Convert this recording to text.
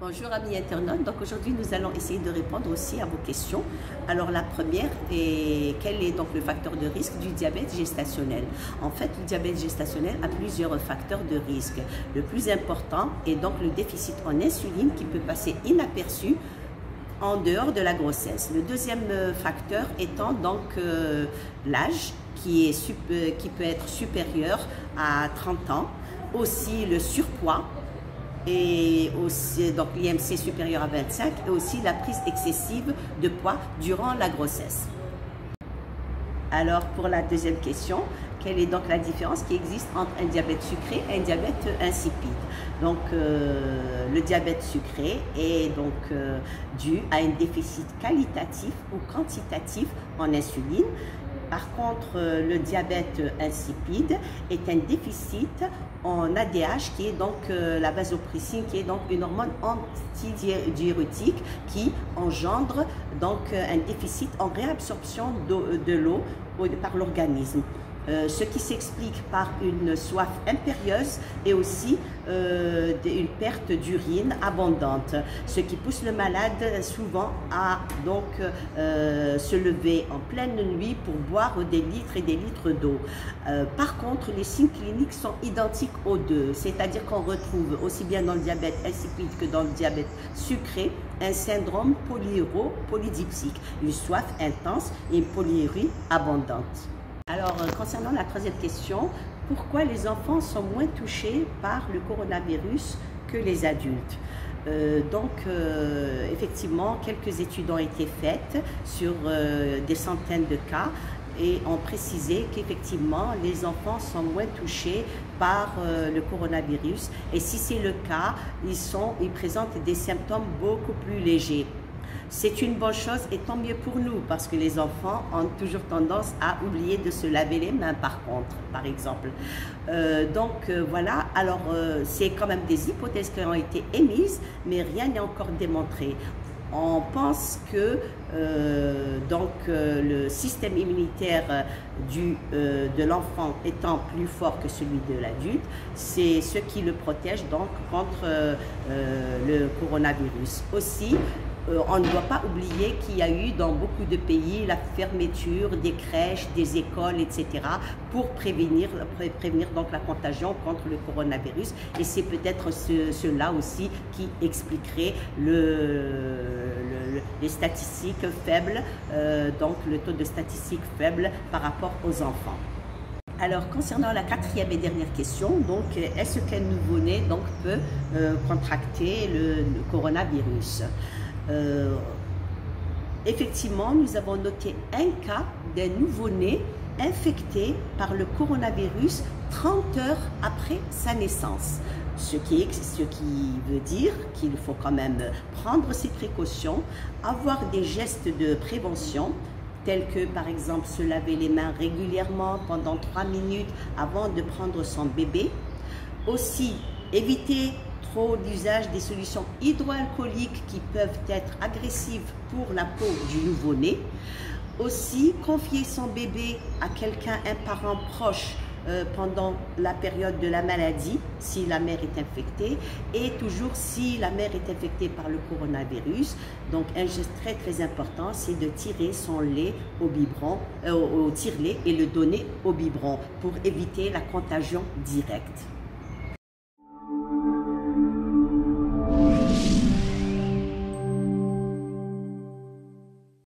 Bonjour amis internautes, donc aujourd'hui nous allons essayer de répondre aussi à vos questions. Alors la première est quel est donc le facteur de risque du diabète gestationnel? En fait, le diabète gestationnel a plusieurs facteurs de risque. Le plus important est donc le déficit en insuline qui peut passer inaperçu en dehors de la grossesse. Le deuxième facteur étant donc l'âge qui peut être supérieur à 30 ans, aussi le surpoids, et aussi donc l'IMC supérieur à 25 et aussi la prise excessive de poids durant la grossesse. Alors pour la deuxième question, quelle est donc la différence qui existe entre un diabète sucré et un diabète insipide? Donc le diabète sucré est donc dû à un déficit qualitatif ou quantitatif en insuline. Par contre, le diabète insipide est un déficit en ADH qui est donc la vasopressine, qui est donc une hormone antidiurétique qui engendre donc un déficit en réabsorption de l'eau par l'organisme. Ce qui s'explique par une soif impérieuse et aussi une perte d'urine abondante, ce qui pousse le malade souvent à donc se lever en pleine nuit pour boire des litres et des litres d'eau. Par contre, les signes cliniques sont identiques aux deux, c'est-à-dire qu'on retrouve aussi bien dans le diabète insipide que dans le diabète sucré un syndrome polydipsique, une soif intense et une polyurie abondante. Alors, concernant la troisième question, pourquoi les enfants sont moins touchés par le coronavirus que les adultes? Effectivement, quelques études ont été faites sur des centaines de cas et ont précisé qu'effectivement, les enfants sont moins touchés par le coronavirus. Et si c'est le cas, ils présentent des symptômes beaucoup plus légers. C'est une bonne chose et tant mieux pour nous parce que les enfants ont toujours tendance à oublier de se laver les mains par exemple. Voilà, alors c'est quand même des hypothèses qui ont été émises mais rien n'est encore démontré. On pense que le système immunitaire de l'enfant étant plus fort que celui de l'adulte, c'est ce qui le protège donc contre le coronavirus. Aussi, on ne doit pas oublier qu'il y a eu dans beaucoup de pays la fermeture des crèches, des écoles, etc. pour prévenir donc la contagion contre le coronavirus. Et c'est peut-être cela aussi qui expliquerait les statistiques faibles, donc le taux de statistiques faible par rapport aux enfants. Alors, concernant la quatrième et dernière question, donc, est-ce qu'un nouveau-né donc peut contracter le coronavirus? Effectivement, nous avons noté un cas d'un nouveau-né infecté par le coronavirus 30 heures après sa naissance. Ce qui veut dire qu'il faut quand même prendre ses précautions, avoir des gestes de prévention, tels que par exemple se laver les mains régulièrement pendant 3 minutes avant de prendre son bébé. Aussi, éviter l'usage des solutions hydroalcooliques qui peuvent être agressives pour la peau du nouveau-né. Aussi, confier son bébé à quelqu'un, un parent proche pendant la période de la maladie, si la mère est infectée, et toujours si la mère est infectée par le coronavirus. Donc un geste très très important, c'est de tirer son lait au biberon, au tire-lait et le donner au biberon pour éviter la contagion directe.